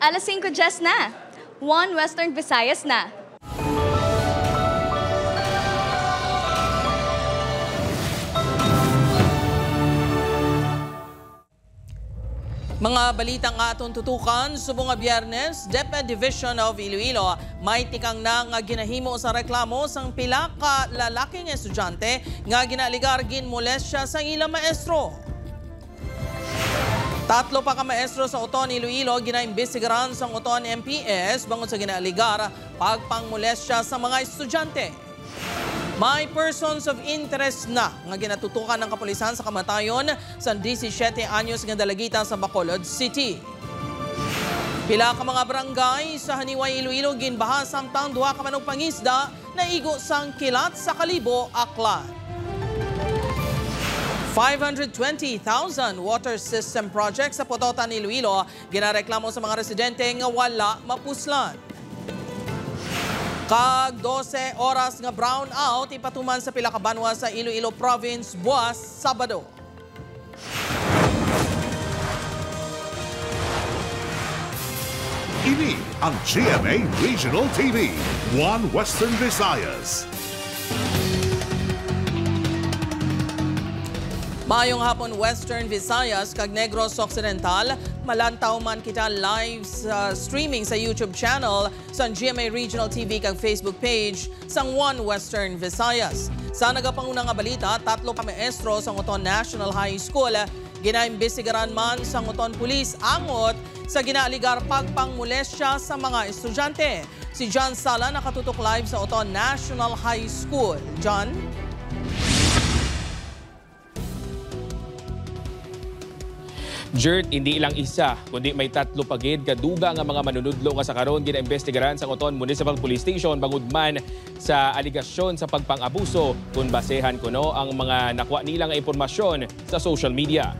Alas 5:10 na. 1 Western Visayas na. Mga balitang atong tutukan, subong nga Biyernes, DepEd Division of Iloilo may tikang na nga ginahimo sa reklamo sang pila ka lalaking estudyante nga ginaligar ginmolestya sa ilang maestro. Tatlo pa ka maestro sa Uton Iloilo ginaimbestigaran sa Uton MPS bangod sa ginaligar pagpangmolestya sa mga estudyante. May persons of interest na nga ginatutukan ng kapulisan sa kamatayon sa 17 anyos nga dalagita sa Bacolod City. Pila ka mga barangay sa Haniway Iloilo ginbaha samtang duha ka manong pangisda na igo sang kilat sa Kalibo, Aklan. 520,000 water system project sa Pototan, Iloilo ginareklamo sa mga residente nga wala mapuslan. Kag 12 oras nga brown out ipatuman sa pila ka banwa sa Iloilo Province buwas Sabado. Ini ang GMA Regional TV, 1 Western Visayas. Mayong hapon Western Visayas kag Negros Occidental, malantaw man kita live streaming sa YouTube channel sa GMA Regional TV kag Facebook page sang 1 Western Visayas. Sa nagapangunang nga balita, tatlo ka maestro sa Uton National High School ginaimbestigaran man sa Uton Police angot sa ginaaligar pagpangmolestya sa mga estudyante. Si John Sala nakatutok live sa Uton National High School. John? Jert, hindi ilang isa, kundi may tatlo pagid kaduga nga mga manunudlo nga sa karon ginaimbestigaran sa Uton Municipal Police Station bangod man sa aligasyon sa pagpang-abuso kung basehan kuno ang mga nakuha nila nga impormasyon sa social media.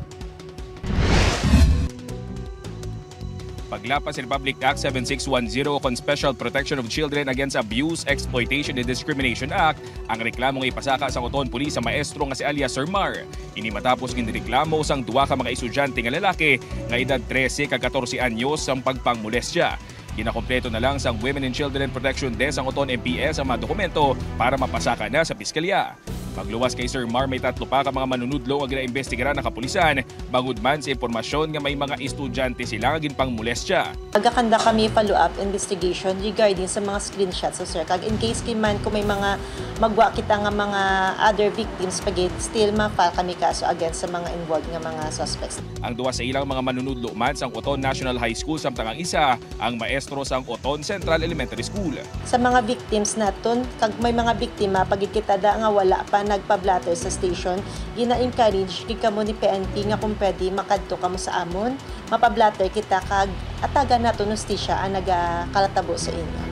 Paglapas sa Republic Act 7610 kon Special Protection of Children Against Abuse, Exploitation and Discrimination Act, ang reklamo nga ipasaka sa Uton Police sa maestro nga si alias Sir Mar. Ini matapos ginreklamo sang duha ka mga estudyante nga lalaki nga edad 13 kag 14 anyos sang pagpangmolestya. Ginakompleto na lang sang Women and Children Protection Desk ang Uton MPS ang mga dokumento para mapasaka na sa piskalya. Pagluwas kay Sir Mar, may tatlo pa ka mga manunudlo nga ginaimbestigaran ng kapulisan bangod man sa impormasyon nga may mga estudyante sila nga ginpangmolestya. Magkakanda kami follow-up investigation regarding sa mga screenshots so sir. Kag in case man kung may mga magwa kita nga mga other victims pagit still ma-file kami kaso against sa mga involved nga mga suspects. Ang duwa sa ilang mga manunudlo man sang Uton National High School samtang ang isa ang maestro sang Uton Central Elementary School. Sa mga victims naton kag may mga biktima pagit kita da nga wala pa nagpa-blatter sa station, gina-encourage kay kamo ni PNP nga kung pwede makadto kamo sa amon, mapa-blatter kita kag atagan nato hustisya ang nagakalatabo sa inyo.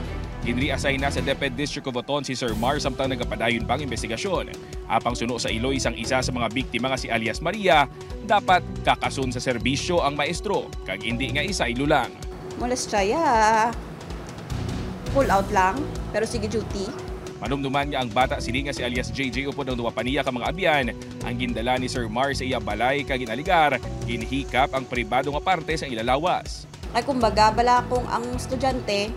Ginri-assign na sa DepEd District of Uton si Sir Mar samtang nagapadayon pang investigasyon. Apang suno sa Iloy sang isa sa mga biktima nga si alias Maria, dapat kakasun sa serbisyo ang maestro kag hindi nga isa ilulang. Molestya, pull out lang pero sige duty. Manumduman nga ang bata sili nga si alias JJ upod ng duwa paniya ka mga abyan. Ang gindala ni Sir Mar sa iya balay kag ginaligar, ginhikap ang pribado nga parte sa ilalawas. Ay kumbaga, bala kung ang estudyante,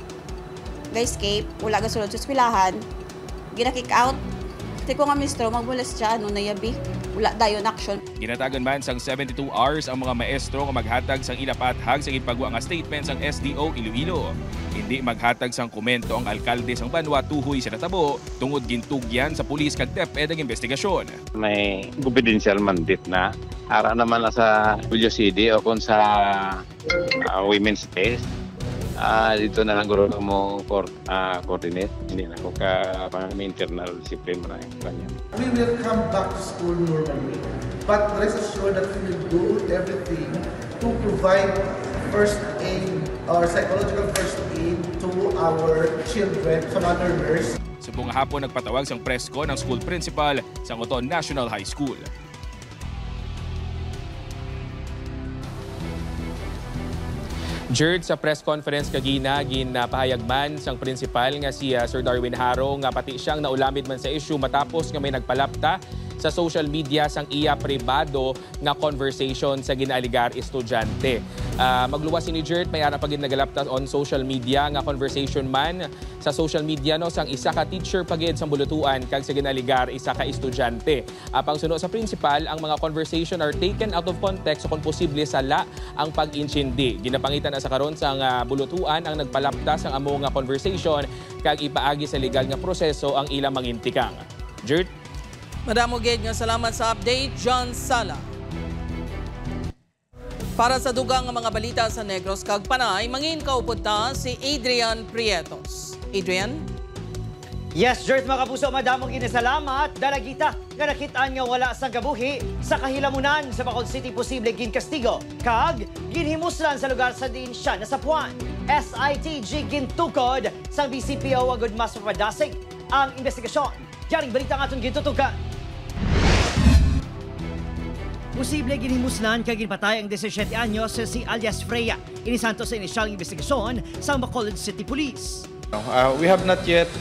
ga-escape, wala ga sulod sa eskwelahan, gina-kick out. Kasi kung ang mistro, magmolestya, nayabi, wala dayon action. Ginatagan man sang 72 hours ang mga maestro nga maghatag sang ilapathag sa ipagwa nga statement sang SDO Iloilo. Hindi maghatag sang komento ang alkalde sang Banwa tuhoy sa natabo tungod gintugyan sa pulis kag DepEd ang investigasyon. May confidential mandate na ara naman na sa WCD o kung sa women's test. Dito na lang guro mo coordinate. Hindi na ako internal discipline mo na yung kanya. We will come back to school normally, but rest assured that we will do everything to provide first aid or psychological first aid to our children, some other nurse. Subong hapon nagpatawag sang presko ng school principal sa Uton National High School. Jerd, sa press conference kagina ginapahayag man sang principal nga si Sir Darwin Haro nga pati siyang naulamid man sa issue matapos nga may nagpalapta sa social media sang iya pribado nga conversation sa ginaligar estudyante. Magluwas ni Jert may ana pagid nagalaptas on social media nga conversation man sa social media no sang isa ka teacher pagid sa bulutuan kag sa ginaligar isa ka estudyante. Apang suno sa principal, ang mga conversation are taken out of context kung posible sala ang pag-inchindi. Ginapangitan na sa karon sa bulutuan ang nagpalaptas ang amo nga conversation kag ipaagi sa legal nga proseso ang ilang mangintikang. Jert? Madamo gid nga salamat sa update, John Sala. Para sa dugang nga mga balita sa Negros kag Panay, mangin kaupod ta si Adrian Prietos. Adrian? Yes, Jert, mga kapuso, madamong ginasalamat. Dalagita nga nakitaan nga wala sa gabuhi sa kahilamunan sa Bacolod City posible ginkastigo. Kag ginhimuslan sa lugar sa diin siya nasapuan. SITG gintukod sa BCPO agud mas mapadasig ang investigasyon. Yaring balita nga itong gintutugan. Posible ginhimuslan kag ginpatay ang 17 anyos si alias Freya. Inisanto sa inisyal investigasyon sa Bacolod City Police. We have not yet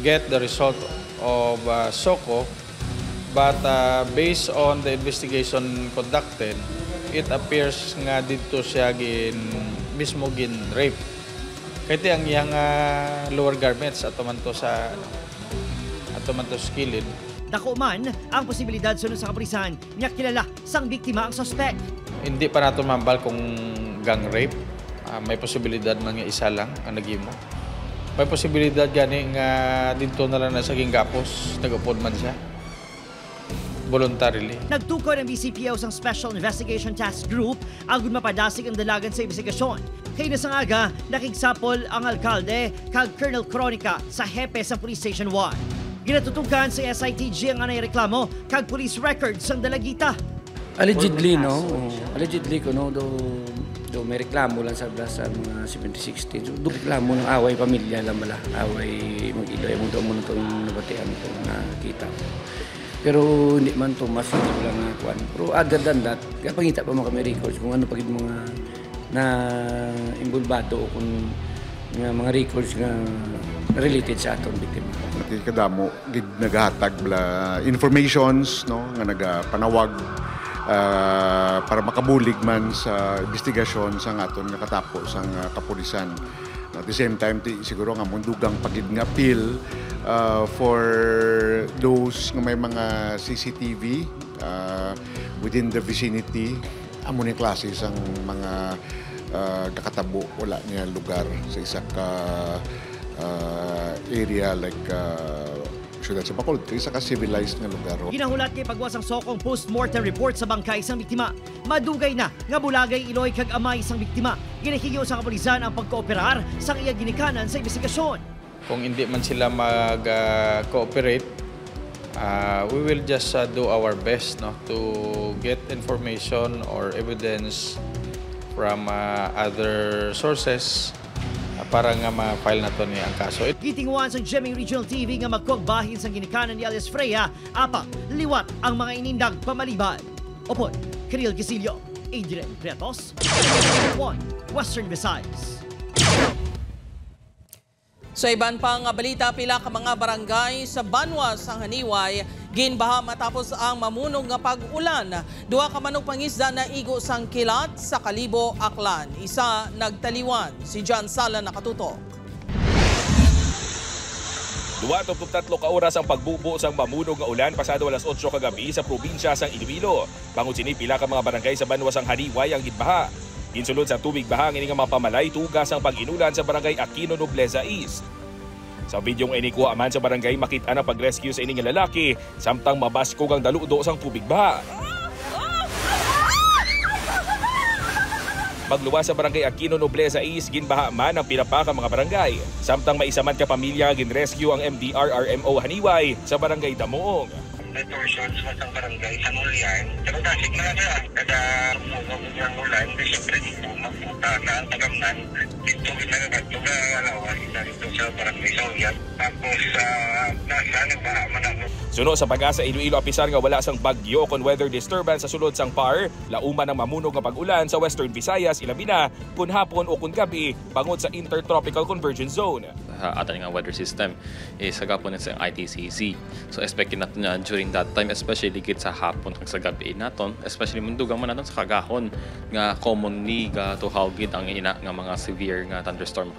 get the result of SOCO, but based on the investigation conducted, it appears nga dito siya mismo gin rape. Kaya ang iyang lower garments atuman to sa kilid. Dako man ang posibilidad sunod sa kapulisan niya kilala sang biktima ang suspect. Hindi pa nato mambal kung gang rape. May posibilidad man nga isa lang ang nagimo. May posibilidad gani nga dito na lang na sa gingapos nagupod man siya. Voluntarily. Nagtukod ang BCPO sang Special Investigation Task Group agud mapadasig ang dalagan sa investigasyon. Kay na sang aga nakigsapol ang alkalde kag Colonel Cronica sa hepe sa Police Station 1. Ginatutukan sa SITG ang anay reklamo kag police records sang dalagita. Allegedly no do may reklamo lang sa mga 70-60. So, reklamo ng away pamilya lang bala. Away mag-iloy mo doon itong nabatian ko na kita. Pero hindi man to mas lang nga kuan. Pero other than that, kapangita pa mga kami records kung ano pagid mga na involvado o kung mga records nga related sa atong biktima. Pati kadamo gid naghatag bla informations no nga nagapanawag para makabulig man sa investigasyon sa aton nga katapos sang kapulisan. At the same time siguro nga mundugang pagid nga appeal for those nga may mga CCTV within the vicinity amo ni klase sang mga kakatabo wala niya lugar sa isa ka area like syudad sa Bacolod, isa ka civilized nga lugar. Ginahulat kay pagwas ang sokong post-mortem report sa bangkay sang biktima. Madugay na nga bulagay iloy kag amay sang biktima. Ginahigyo sa kapulisan ang pagkooperar sa iya ginikanan sa investigasyon. Kung hindi man sila mag-cooperate, we will just do our best no to get information or evidence from other sources para nga ma-file na to niya ang kaso. Gitinguan sa GMA Regional TV nga magkuwag bahin sa ginikanan ni alias Freya, apa, liwat ang mga inindag pamalibad. Opon, Kiril Gisilio, Adrian Prietos, 1 Western Visayas. Sa iban pang balita, pila ka mga barangay sa Banwas ang Haniway ginbaha matapos ang mamunog nga pag-ulan. Duha ka manok pangisda na igo sang kilat sa Kalibo, Aklan. Isa nagtaliwan. Si John Sala nakatutok. 23 ka oras ang pagbubo sang mamunog nga ulan pasado alas 8 kagabi sa probinsya sang Iloilo. Bangod sini pila ka mga barangay sa Banwas ang Haniway ang ginbaha. Ginsulod sa tubig bahang ini nga mga pamalay tugas ang pag-inulan sa barangay Aquino, Nobleza East. Sa bidyong inikuha man sa barangay makita na pag-rescue sa ining lalaki samtang mabaskog ang daludo sang tubig baha. Pagluwas sa barangay Aquino, Nobleza East ginbaha man ang pinapa ka mga barangay. Samtang maisaman ka pamilya ginrescue ang MDR-RMO Haniway sa barangay Damoong. May portions sa barangay sa Mulian. Pero dasig na siya. Kada mugog ng ulan, siyempre dito magpunta na ang tagamnan. Dito ginagagat alawas na dito sa barangay Sauyan. Tapos nasa nagbahaman ako. Suno sa Pag-asa Iloilo apisar nga wala sang bagyo kon weather disturbance sa sulod sang PAR, lauma ng mamunog nga pag-ulan sa Western Visayas ilabi na kun hapon o kun gabi bangod sa Intertropical Convergence Zone. Ating nga weather system is sagapon sa ITCZ. So expected natin na during that time, especially git sa hapon kag sa gabi naton, especially mundugang man naton sa kagahon nga commonly tuhawag gid ang ina nga mga severe nga thunderstorm.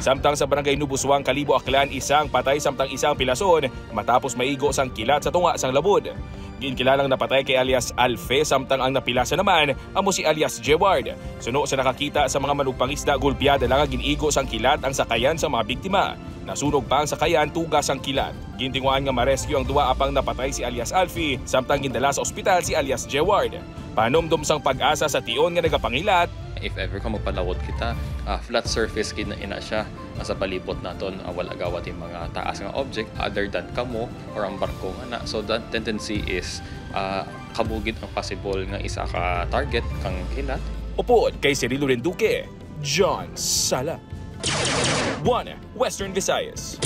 Samtang sa barangay Nubuswang, Kalibo, Aklan, isang patay samtang isang pilason matapos maigo sang kilat sa tunga sang labod. Ginkilalang napatay kay alias Alfe samtang ang napilasa naman amo si alias Jeward. Suno sa nakakita sa mga manugpangisda gulpiyada lang ginigo sang kilat ang sakayan sa mga biktima. Nasunog pa ang sakayan tugas ang kilat. Gintinguan nga ma-rescue ang duwa apang napatay si alias Alfie samtang gindala sa ospital si alias Jeward. Panomdom sang Pag-asa sa tion nga nagapangilat. If ever ka magpalawod kita, flat surface ina siya sa palibot naton, wala gawat yung mga taas nga object other than kamo or ang barko nga na. So that tendency is kabugid ang possible nga isa ka target kang kilat. Upod kay Cirilo Renduque, John Sala. 1 Western Visayas.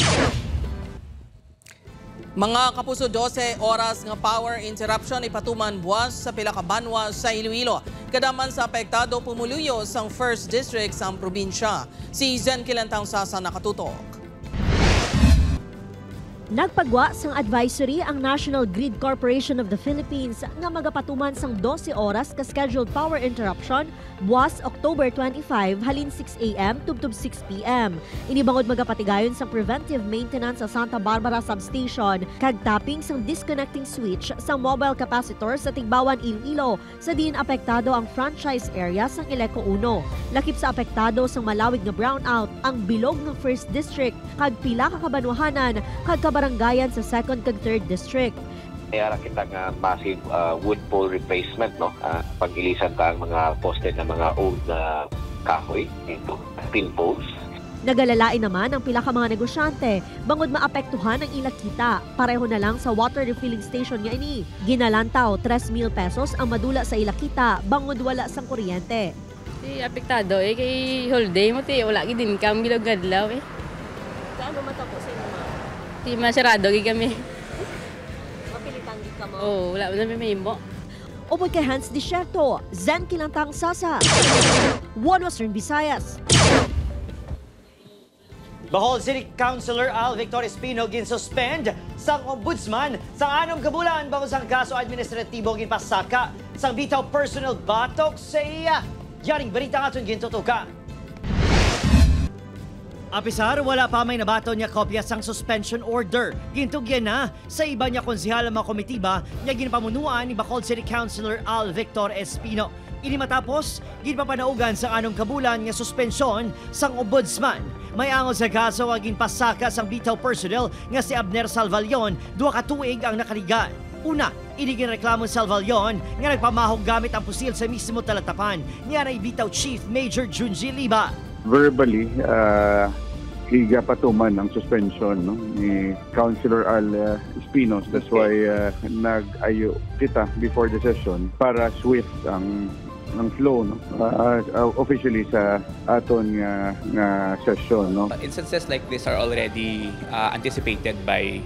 Mga kapuso, 12 oras nga power interruption ipatuman buwas sa pila ka banwa sa Iloilo. Kadaman sa apektado pumuluyo sang 1st District sa probinsya. Si Zen Kilantang Sasa nakatutok. Nagpagwa sang advisory ang National Grid Corporation of the Philippines nga magapatuman sang 12 oras ka scheduled power interruption buwas October 25 halin 6 a.m. tubtub 6 p.m. Inibangod magapatigayon sang preventive maintenance sa Santa Barbara Substation kag tapping sang disconnecting switch sang mobile capacitor sa Tigbawan, Iloilo sa diin apektado ang franchise area sang Ileco 1. Lakip sa apektado sang malawig nga brownout ang bilog ng 1st District kag pila ka kabanwahanan kag barangayan sa 2nd kag 3rd District. Mayara kita nga massive wood pole replacement, no? Pag-ilisan ta ang mga poste na mga old na kahoy into tin poles. Nagalalain naman ang pila ka mga negosyante bangod maapektuhan ang ilang kita. Pareho na lang sa water refilling station nga ini. Ginalantaw 3,000 pesos ang madula sa ilang kita bangod wala sang kuryente. Si apektado kay holiday mo wala gid income bilog adlaw Gaano matapos sa inyo? Di masyarado kami. Mapilitan ka mo? Oo, wala mo na may mo. Upod kay Hans Desierto, Zen Kilantang Sasa, 1 Western Visayas. Bohol City Councilor Al Victor Espino ginsuspend sang ombudsman sa 6 kabulan bangod sang kaso administratibo ginpasaka sang bitaw personal batok sa iya. Yaring balita nga itong gintutuka. Apisar, wala pa may nabaton niya kopya sang suspension order. Gintugyan na sa iba niya konsihal mga komitiba niya ginpamunuan ni Bacolod City Councilor Al Victor Espino. Ini matapos, ginpapanaugan sa 6 kabulan nga suspensyon sang ombudsman. May angon sa kaso nga ginpasaka sang bitaw personnel nga si Abner Salvalion, 2 ka tuig ang nakaligan. Una, inigin reklamo Salvalion nga nagpamahog gamit ang pusil sa mismo talatapan niya na ibitaw Chief Major Junji Liba. Verbally, higapatuman ang suspension ni Councilor Al Espinos. That's why nag-ayo kita before the session para swift ang flow officially sa aton nga session. Instances like this are already anticipated by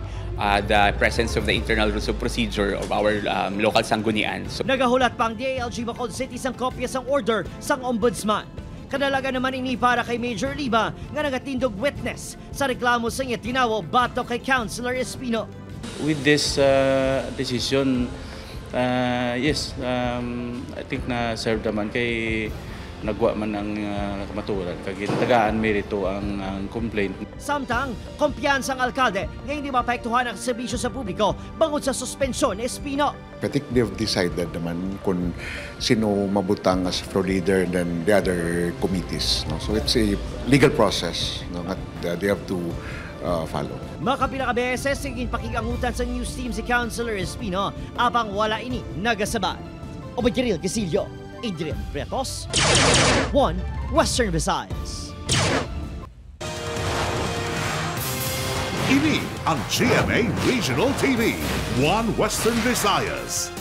the presence of the internal rules of procedure of our local sanggunian. So, nagahulat pa ang DILG Bacolod City sang kopya sang order sang ombudsman. Kadalaga naman ini para kay Major Liba nga nagatindog witness sa reklamo sa iya tinawo bato kay Councilor Espino. With this decision, yes, I think na serve naman kay nagwa man ang kamaturan kag tagaan merito ang complaint. Samtang kumpiyansang alkalde nga hindi maapektuhan ang serbisyo sa publiko bangod sa suspensyon ni Espino. I think they've decided naman kung sino mabutang as floor leader than the other committees. So it's a legal process that they have to follow. Makapila ka beses siging pakikangutan sa news team si Councilor Espino apang wala ini nagasabay. Obayaril Gasilio, Adrian Bretos, 1 Western Visayas. Ini ang GMA Regional TV, 1 Western Visayas.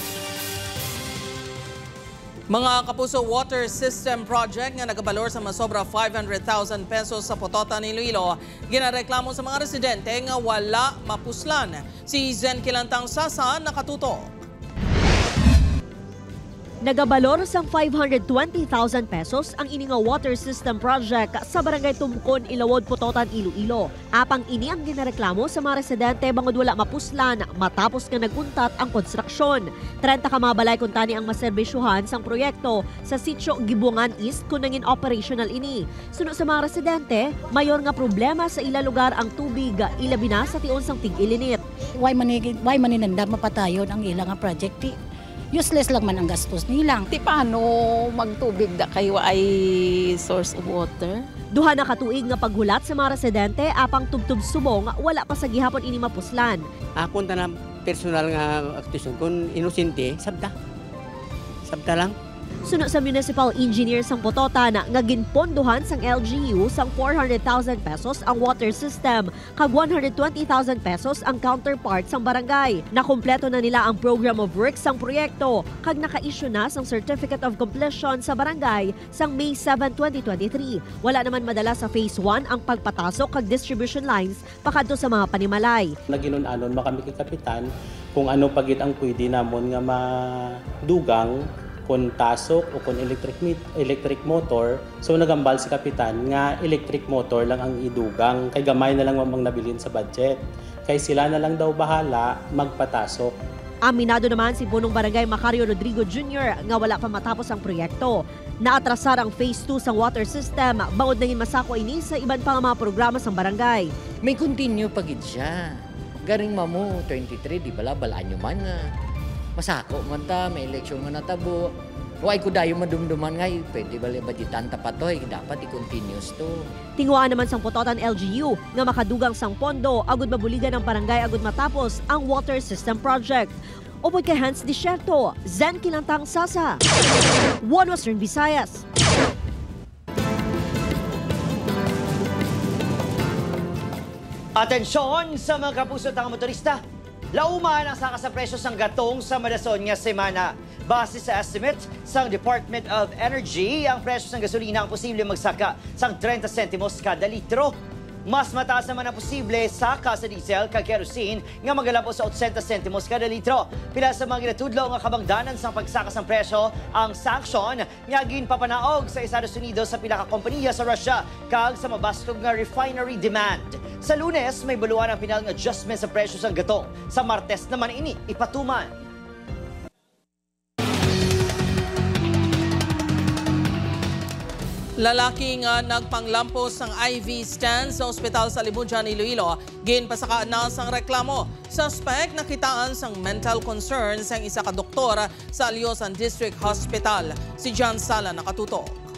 Mga kapuso, water system project nga nagabalor sa masobra 500,000 pesos sa Pototan, Iloilo. Ginareklamo sa mga residente nga wala mapuslan. Si Zen Kilantang Sasa nakatuto. Nagabalor sang 520,000 pesos ang ini nga water system project sa barangay Tumkon, Ilawod, Pototan, Iloilo. Apang ini ang ginareklamo sa mga residente bangod wala mapuslan matapos nga naguntat ang konstruksyon. 30 ka mga balay kung tani ang maserbisyuhan sang proyekto sa sitio Gibungan East kung nangin operational ini. Suno sa mga residente, mayor nga problema sa ila lugar ang tubig, ilabi na sa tion sang tig-ilinit. Why maninanda mapatayon ang ilang nga project? Useless lang man ang gastos nilang. Di paano magtubig da kayo ay source of water? Duha na katuig nga paghulat sa mga residente apang tubtub subong wala pa sa gihapon ini mapuslan. Akon na personal nga aktisyon kung inosente, sabda lang. Suno sa municipal engineer sang Pototan nga ginpondohan sang LGU sang 400,000 pesos ang water system kag 120,000 pesos ang counterpart sang barangay. Nakumpleto na nila ang program of work sang proyekto kag naka-issue na sang certificate of completion sa barangay sang May 7, 2023. Wala naman madala sa phase 1 ang pagpatasok kag distribution lines pakadto sa mga panimalay. Naginon-anon makami kay kapitan kung ano pagit ang pwede namon nga madugang kung tasok o kung electric motor. So nagambal si kapitan nga electric motor lang ang idugang. Kay gamay na lang mamang nabilin sa budget. Kay sila na lang daw bahala magpatasok. Aminado naman si punong barangay Macario Rodrigo Jr. nga wala pa matapos ang proyekto. Naatrasar ang phase 2 sa water system. Bangod nangin masako ini sa iban pang mga programa sa barangay. May continue pagid siya. Garing mamo 23 di bala balaan nyo man nga. Masako man ta, may eleksyon man natabo. Huwag ko dayo madumduman nga, pwede ba budgetan tapatoy, dapat i-continuous to. Tinguaan naman sang Pototan LGU nga makadugang sang pondo agud mabuligan ng barangay agud matapos ang water system project. Upod kay Hans Desierto, Zen Kilantang Sasa, One Western Visayas. Atensyon sa mga kapuso at motorista. Lauman ang saka sa presyo sang gatong sa madason nga semana. Base sa estimate sang Department of Energy, ang presyo sang gasolina ang posible magsaka sang 30 centimos kada litro. Mas mataas naman ang posible saka sa diesel kag kerosene nga magalapos sa 80 centimos kada litro. Pila sa mga ginatudlo nga kabangdanan sang pagsaka sang presyo ang sanction nga ginpapanaog sa Estados Unidos sa pila ka kompanya sa Russia kag sa mabastog nga refinery demand. Sa Lunes, may buluan ang pinal nga adjustment sa presyo sang gatong. Sa Martes naman ini ipatuman. Lalaki nga nagpanglampos ng IV stand sa ospital sa Libujan, Iloilo. Ginpasakaan na sang reklamo. Suspect nakitaan sang mental concerns ang isa ka doktor sa Alyosan District Hospital. Si John Sala nakatutok.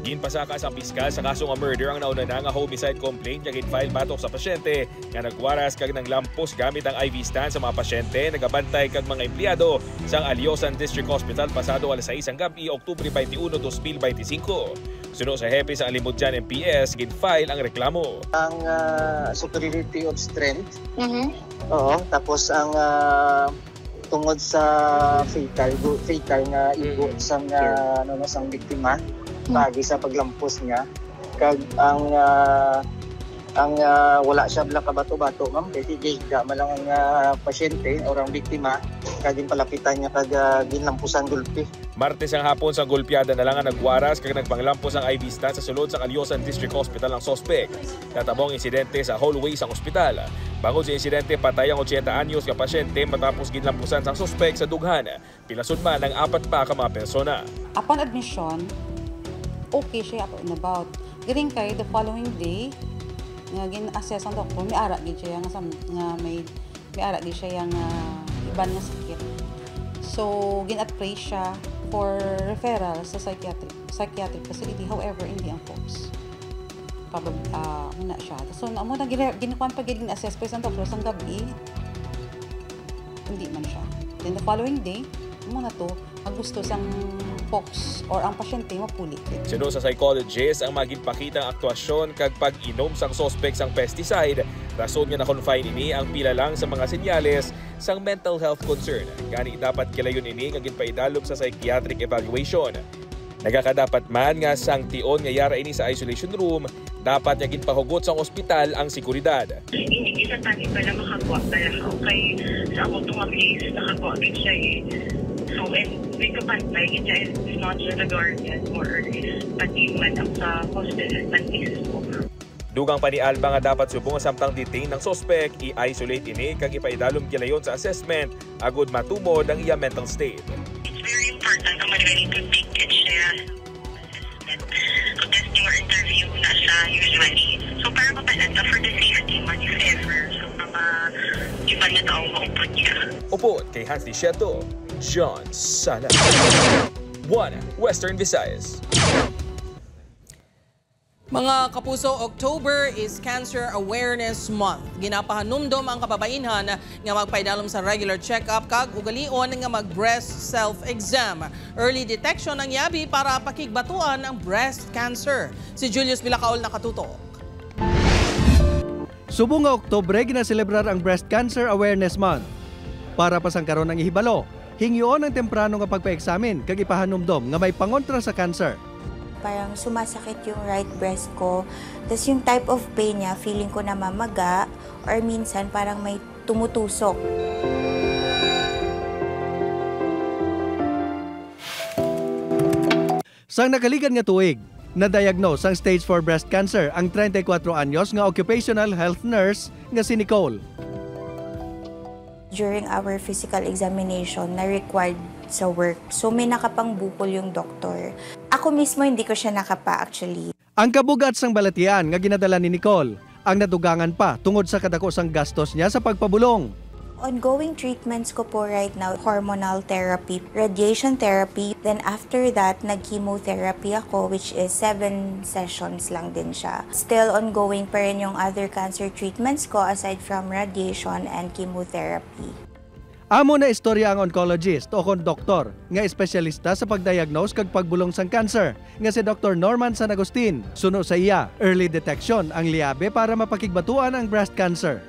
Ginpasaka sa piskal sa kaso nga murder ang nauna na nga homicide complaint nga gin-file batok sa pasyente nga nagwaras kag nanglampos gamit ang IV stand sa mga pasyente nagabantay kag mga empleyado sa Alyosan District Hospital pasado alas 6 ang gabi, Oktubre 21, 2025. Suno sa hepe sa Libujan MPS, gin-file ang reklamo. Ang superiority of strength. Oo, tapos ang tungod sa fatal nga igo sang sang biktima. Pagi sa paglampos niya kag ang wala siya bala kabato-bato ma'am kay giga man lang ang pasyente o ang biktima kag palapitan niya kag ginlampusan gulpi. Martes ang hapon sa gulpiada na lang ang nagwaras kag nagpanglampos ang IV stand sa sulod sa Alyosan District Hospital ang suspect. Natabong insidente sa hallway sa ospital. Bangod sa insidente, patay ang 80 anyos nga pasyente matapos ginlampusan sang suspect sa dughan. Pilasod man ang 4 pa ka mga persona. Upon admission, okay siya up and about. Galing kay the following day, nga gin-assess ang doktor, may ara gid siya nga may ara gid siya nga iban nga sakit. So gin-apply siya for referral sa psychiatric facility. However, hindi ang folks. Muna siya. So amo na ginakuan pa gin-assess pa sa doktor sang gabi. Hindi man siya. Then the following day, muna to gusto sang POX or ang pasyente mapuli. Suno sa psychologist ang magipakitang aktwasyon kag pag-inom sang suspect sang pesticide. Rason nga na-confine ini ang pila lang sa mga senyales sang mental health concern. Gani dapat kilayon ini nga ginpaidalog sa psychiatric evaluation. Nagakadapat man nga sang tion nga yara ini sa isolation room, dapat niya ginpahugot sa ospital ang seguridad. Hindi sa tani pala makakuha pala okay sa ako itong place nakakuha siya eh. So, and may kapantay, it's not just the guardian or pati man ang sa hospital pantis po. Dugang panialba nga dapat subong samtang detain ng sospek, i-isolate ini kag ipaidalom kilayon sa assessment agud matumod ang iya mental state. It's very important kung ready to take it siya assessment. So, testing or interview na siya usually. So, para mapalata for the safety man if ever. So, iba niya daw maupod niya. Upod kay Hans Lisieto, John Sala. 1 Western Visayas. Mga kapuso, October is Cancer Awareness Month. Ginapahanumdom ang kababainhan nga magpaidalom sa regular check-up kag ugalion nga mag-breast self-exam. Early detection ang yabi para pakigbatuan ang breast cancer. Si Julius Vilacaol nakatutok. Subong nga Oktubre, ginaselebrar ang Breast Cancer Awareness Month. Para pasangkaron ang ihibalo, hingyoon ang temprano nga pagpa-examine kag ipahanumdom nga may pangontra sa cancer. Parang sumasakit yung right breast ko. Tapos yung type of pain niya, feeling ko na mamaga or minsan parang may tumutusok. Sang nakaligan nga tuig, na-diagnose ang stage 4 breast cancer ang 34 anyos nga occupational health nurse nga si Nicole. During our physical examination, na-required sa work. So may nakapangbukol yung doktor. Ako mismo hindi ko siya nakapa actually. Ang kabugat sang balatian nga ginadala ni Nicole, ang nadugangan pa tungod sa kadako sang gastos niya sa pagpabulong. Ongoing treatments ko po right now, hormonal therapy, radiation therapy. Then after that, nag-chemotherapy ako which is 7 sessions lang din siya. Still ongoing pa rin yung other cancer treatments ko aside from radiation and chemotherapy. Amo na istorya ang oncologist o kon doktor nga espesyalista sa pagdiagnose kag pagbulong sang cancer nga si Dr. Norman San Agustin. Suno sa iya, early detection ang liabe para mapakigbatuan ang breast cancer.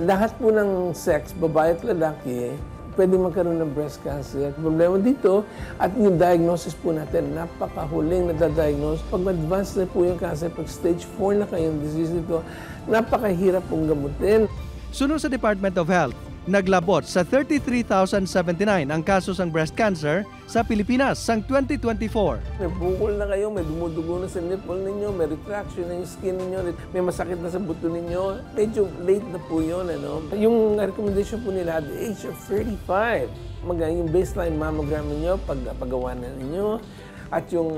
Lahat po ng sex, babae at lalaki, pwede magkaroon ng breast cancer. Problema dito, at yung diagnosis po natin, napakahuling nadadiagnose. Pag advanced na po yung cancer, pag stage 4 na kayong disease nito, napakahirap pong gamutin. Sunod sa Department of Health, naglabot sa 33,079 ang kaso ng breast cancer sa Pilipinas sang 2024. May bukol na kayo, may dumudugo na sa nipple ninyo, may retraction na yung skin ninyo, may masakit na sa buto ninyo. Medyo late na po yun. Ano? Yung recommendation po nila at the age of 35, yung baseline mammogram ninyo, paggawa na ninyo, at yung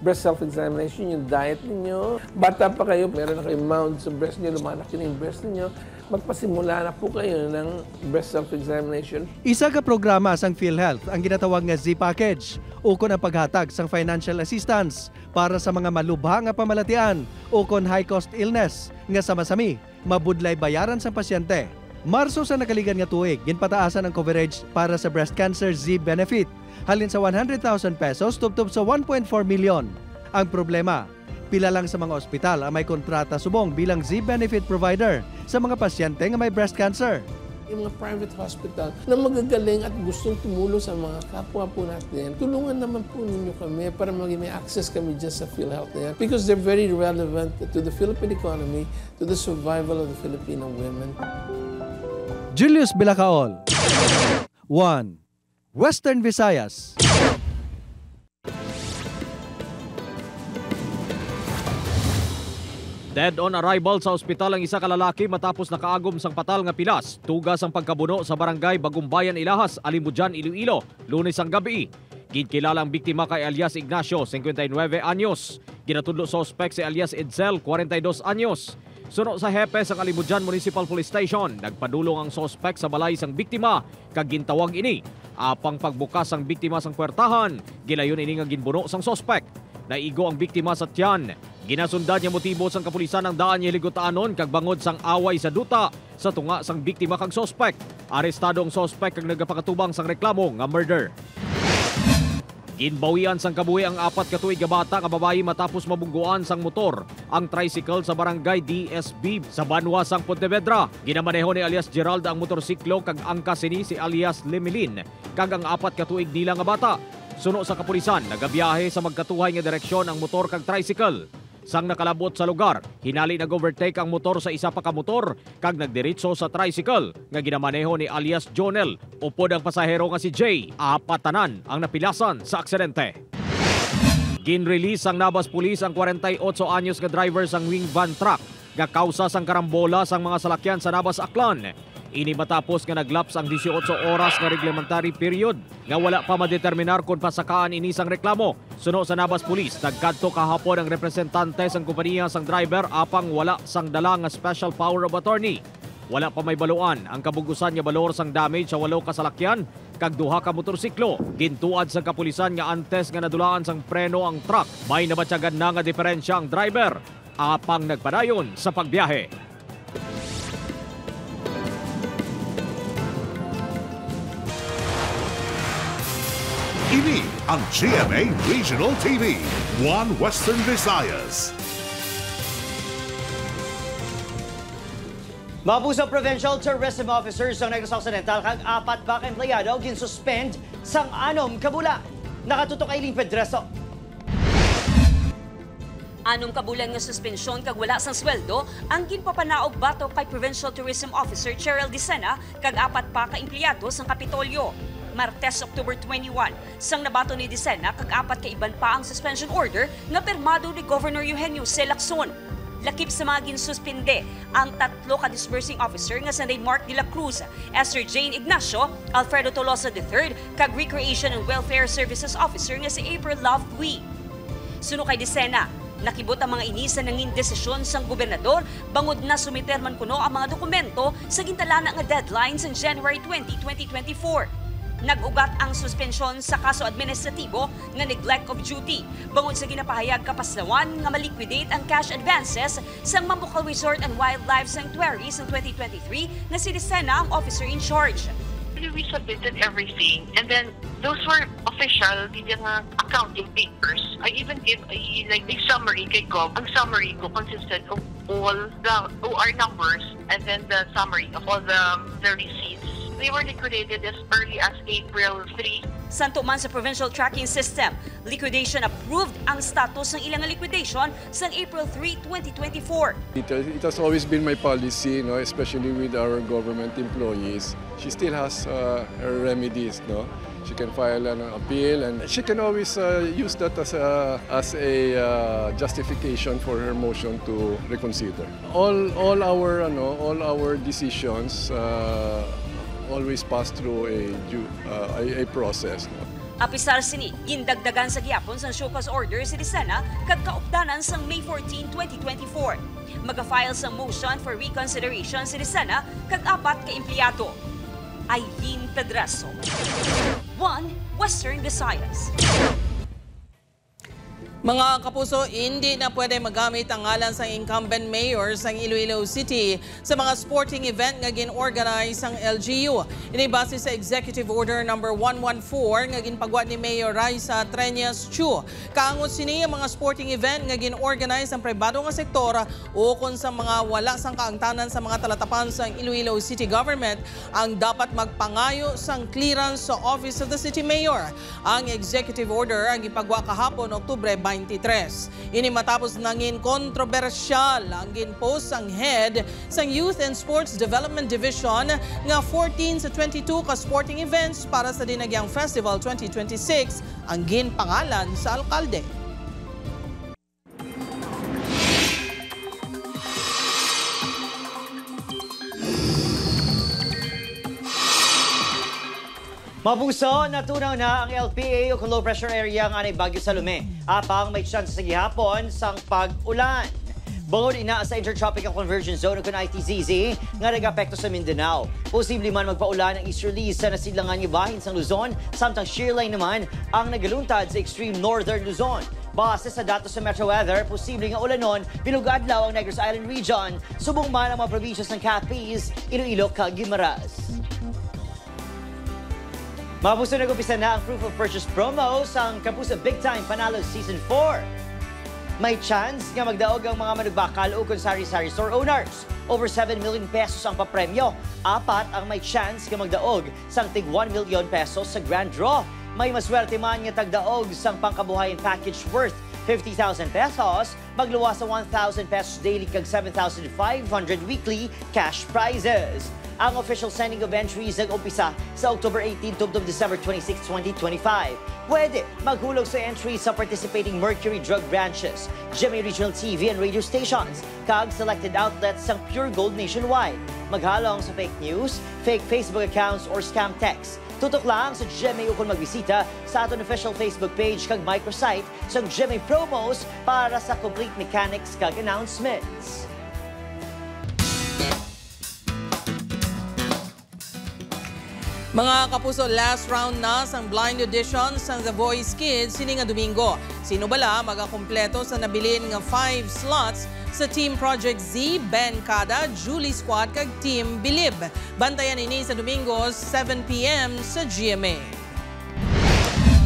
breast self-examination, yung diet ninyo. Bata pa kayo, meron na kayong mound sa breast niyo, lumalaki na yung breast niyo. Magpasimula na po kayo ng breast self-examination. Isa ka programa sang PhilHealth ang ginatawag nga Z-Package o kon ang paghatag sang financial assistance para sa mga malubha nga pamalatian o kon high-cost illness nga sama-sami mabudlay bayaran sa pasyente. Marso sa nakaligan nga tuig, ginpataasan ang coverage para sa breast cancer Z-Benefit halin sa 100,000 pesos tubtob sa 1.4 million. Ang problema, pila lang sa mga ospital ang may kontrata subong bilang Z-Benefit provider sa mga pasyente nga may breast cancer. Yung mga private hospital na magagaling at gustong tumulong sa mga kapwa po natin, tulungan naman po ninyo kami para may access kami dyan sa PhilHealth na yan because they're very relevant to the Philippine economy, to the survival of the Filipino women. Julius Vilacaol, 1 Western Visayas. Dead on arrival sa ospital ang isa ka lalaki matapos nakaagom sang patal nga pilas. Tugas ang pagkabuno sa barangay Bagumbayan, Ilahas, Alimujan, Iloilo, Lunes ang gabi. Ginkilala ang biktima kay alias Ignacio, 59 anyos. Ginatudlo suspect si alias Edsel, 42 anyos. Suno sa hepe sa Alimujan Municipal Police Station, nagpadulong ang suspect sa balay sang biktima kag gintawag ini. Apang pagbukas ang biktima sang kwertahan, gilayon ini nga ginbuno sang suspect. Naigo ang biktima sa tiyan. Ginasundan niya motibo sang kapulisan ang daan niya ligutaanon kag bangod sang away sa duta sa tunga sang biktima kag suspect. Arestado ang suspect kag nagapakatubang sang reklamo nga murder. Ginbawian sang kabuhi ang 4 ka tuig nga bata nga babayi matapos mabungguan sang motor ang tricycle sa barangay DSB sa Banwa sang Pontevedra. Ginamaneho ni alias Gerald ang motorsiklo kag angka sini si alias Lemilin kag ang 4 ka tuig nila nga bata. Suno sa kapulisan, nagabiyahe sa magkatuhay nga direksyon ang motor kag tricycle. Sang nakalabot sa lugar, hinali nag-overtake ang motor sa isa pa ka motor kag nagdiretso sa tricycle nga ginamaneho ni alias Jonel. Upod ang pasahero nga si Jay, 4 tanan ang napilasan sa aksidente. Ginrelease ang Nabas Police ang 48 anyos nga driver sang wing van truck nga kausa sang karambola sang mga salakyan sa Nabas, Aklan. Ini matapos nga naglaps ang 18 oras nga reglementary period nga wala pa madeterminar kung pasakaan ini sang reklamo. Suno sa Nabas Police, nagkadto kahapon ang representante sang kompanya sang driver apang wala sang dala nga special power of attorney. Wala pa may baluan ang kabugusan nga balor sang damage sa 8 kasalakyan kag 2 ka motorsiklo. Gintuad sa kapulisan nga antes nga nadulaan sang preno ang truck, may nabatyagan na nga diferensya ang driver apang nagpadayon sa pagbiyahe. Ini ang GMA Regional TV, One Western Visayas. Mabusa Provincial Tourism Officers ng Negros Occidental kag 4 ka empleyado gin-suspend sang 6 ka bulan. Nakatutok kay Ling Pedreso. 6 ka bulan nga suspensyon kag wala sang sweldo ang ginpapanaog bato kay Provincial Tourism Officer Cheryl Dicena kag 4 pa ka empleyado sang Kapitolyo. Martes, October 21, sang nabato ni Dicena kag 4 ka iban pa ang suspension order nga permado ni Governor Eugenio C. Lacson. Lakip sa mga ginsuspinde ang 3 ka disbursing officer nga sanday Mark de la Cruz, Esther Jane Ignacio, Alfredo Tolosa III, kag Recreation and Welfare Services Officer nga si April Love Gui. Suno kay Dicena, nakibot ang mga inisa nangin desisyon sang gobernador bangod na sumiter man kuno ang mga dokumento sa gintalana nga deadline sa January 20, 2024. Nag-ugat ang suspensyon sa kaso administratibo nga neglect of duty bangod sa ginapahayag kapaslawan nga maliquidate ang cash advances sa Mambucal Resort and Wildlife Sanctuary sa 2023 na si Dicena ang officer in charge. We submitted everything and then those were official accounting papers. I even gave a summary kay Gov. Ang summary ko consisted of all the OR numbers and then the summary of all the receipts. They were liquidated as early as April 3. Santo man sa Provincial Tracking System, liquidation approved ang status ng ilang liquidation sa April 3, 2024. It has always been my policy, especially with our government employees. She still has her remedies. She can file an appeal and she can always use that as a justification for her motion to reconsider. All our decisions always pass through a process. Apisar sini, gindagdagan sa gihapon sa show-cause order si Dicena kag kaupdanan sa May 14, 2024. Mag-file sa motion for reconsideration si Dicena kag 4 ka empleyado. Aileen Pedreso, One Western Visayas. Mga kapuso, hindi na pwede magamit ang ngalan sa incumbent mayor sa Iloilo City sa mga sporting event nga gin-organize ang LGU. Inibase sa Executive Order No. 114 nga ginpagwa ni Mayor Raisa Treñas Chu. Kaangot sini ang mga sporting event nga gin-organize ang pribado nga sektor o kung sa mga wala sang kaangtanan sa mga talatapan sa Iloilo City Government ang dapat magpangayo sang clearance sa Office of the City Mayor. Ang Executive Order ang gipagwa kahapon, Oktubre 23. Ini matapos nangin kontrobersyal ang ginpost ang head sa Youth and Sports Development Division nga 14 sa 22 ka sporting events para sa Dinagyang Festival 2026 ang ginpangalan sa alkalde. Mabuso, natunaw na ang LPA o low pressure area nga ni Baguio Salome. Apang may chance sa gihapon sang pag-ulan. Bangod ina sa Intertropical Convergence Zone o kung ITZZ nga nag-apekto sa Mindanao. Posible man magpaulan ang easterlies sa nasilangan ng bahin sa Luzon, samtang shear line naman ang nagaluntad sa extreme northern Luzon. Base sa datos sa Metro Weather, posible nga ulanon, binugadlaw ang Negros Island Region, subong man ang mga probinsyas ng Capiz, Iloilo, kag Guimaras. Mapuso nag-umpisa na ang proof of purchase promo sa Kapuso Big Time Panalo Season 4. May chance nga magdaog ang mga manugbakal o kung sari-sari store owners. Over 7 million pesos ang papremyo. 4 ang may chance nga magdaog sang tig 1 million pesos sa grand draw. May maswerte man nga tagdaog sang pangkabuhayan package worth 50,000 pesos, magluwas sa 1,000 pesos daily kag 7,500 weekly cash prizes. Ang official sending of entries nag-umpisa sa October 18 to December 26, 2025. Pwede maghulog sa entries sa participating Mercury Drug branches, GMA Regional TV and radio stations, kag selected outlets ng Pure Gold nationwide. Maghalong sa fake news, fake Facebook accounts or scam texts. Tutok lang sa GMA ukol magbisita sa aton official Facebook page kag microsite sa GMA promos para sa complete mechanics kag announcements. Mga kapuso, last round na sang blind audition sang The Voice Kids sini nga Domingo. Sino bala magakumpleto sa nabilin nga 5 slots sa Team Project Z, Ben Kada, Julie Squad kag Team Bilib. Bantayan ini sa Domingo 7 p.m. sa GMA.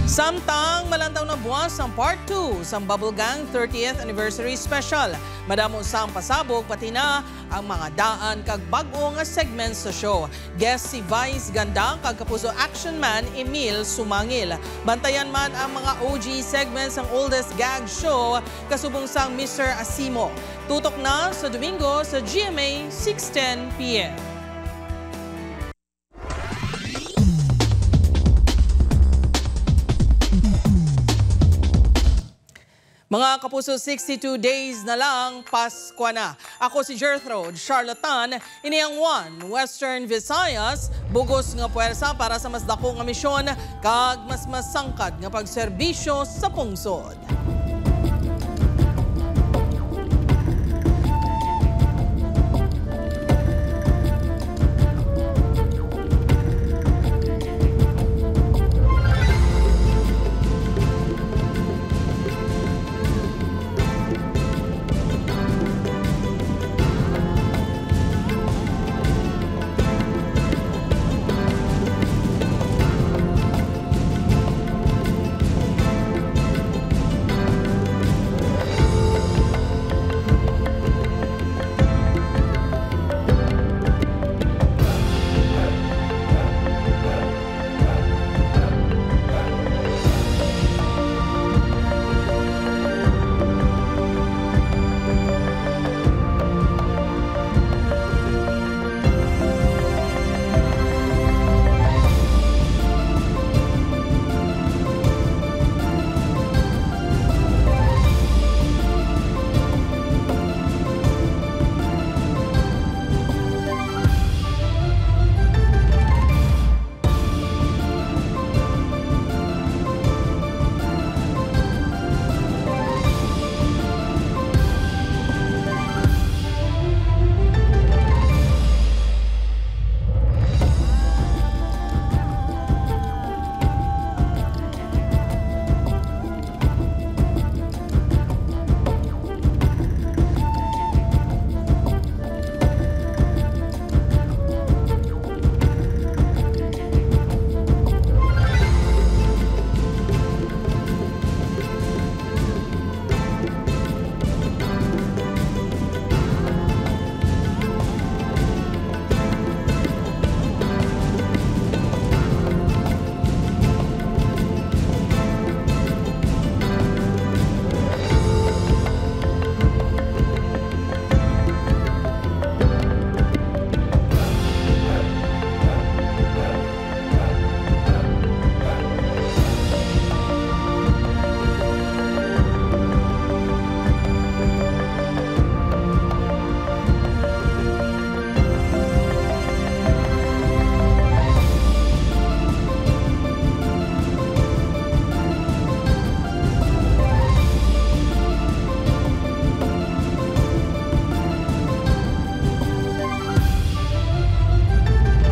Samtang malantaw na buwas ang Part 2 sa Bubble Gang 30th Anniversary Special. Madamo sang pasabog pati na ang mga daan kag bag-o nga segments sa show. Guest si Vice Ganda kag Kapuso Action Man Emil Sumangil. Bantayan man ang mga OG segments ng Oldest Gag Show kasubong sang Mr. Asimo. Tutok na sa Domingo sa GMA 6:10 p.m. Mga kapuso, 62 days na lang, Pasko na. Ako si Gertrude Charlatan, ini ang One Western Visayas, bugos nga puwersa para sa mas dako nga misyon, kag mas masangkad nga pagserbisyo sa pungsod.